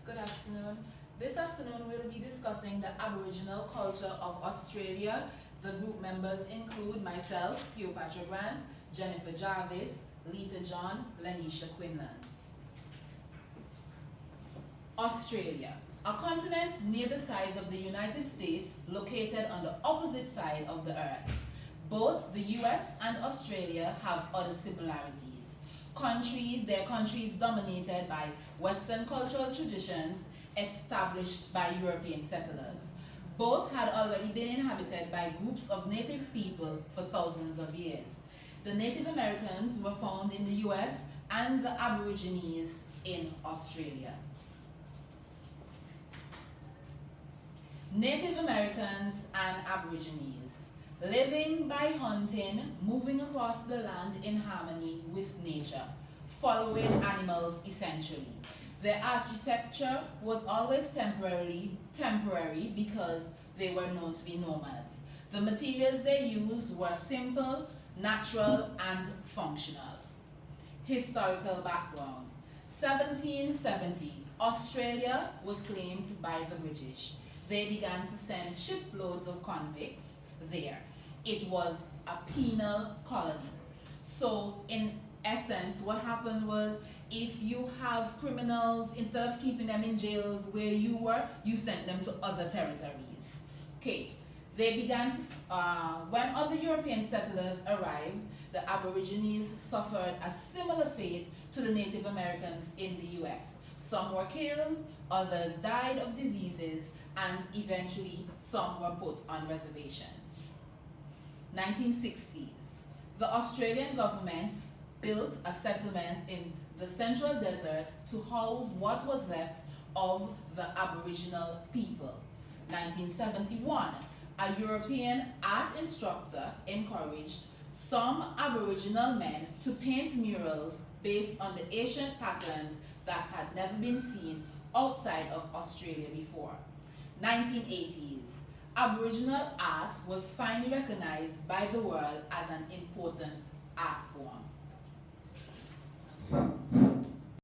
Good afternoon. This afternoon we'll be discussing the Aboriginal culture of Australia. The group members include myself, Cleopatra Grant, Jennifer Jarvis, Lita John, Lanisha Quinlan. Australia, a continent near the size of the United States, located on the opposite side of the earth. Both the US and Australia have other similarities. Their countries dominated by Western cultural traditions established by European settlers. Both had already been inhabited by groups of native people for thousands of years. The Native Americans were found in the US and the Aborigines in Australia. Native Americans and Aborigines, living by hunting, moving across the land in harmony with nature, following animals essentially. Their architecture was always temporary because they were known to be nomads. The materials they used were simple, natural, and functional. Historical background. 1770, Australia was claimed by the British. They began to send shiploads of convicts there. It was a penal colony. So in essence, what happened was, if you have criminals, instead of keeping them in jails where you were, you sent them to other territories. Okay, they began to, when other European settlers arrived, the Aborigines suffered a similar fate to the Native Americans in the US. Some were killed, others died of diseases, and eventually some were put on reservations. 1960s, the Australian government built a settlement in the central desert to house what was left of the Aboriginal people. 1971, a European art instructor encouraged some Aboriginal men to paint murals based on the ancient patterns that had never been seen outside of Australia before. 1980s, Aboriginal art was finally recognized by the world as an important art form.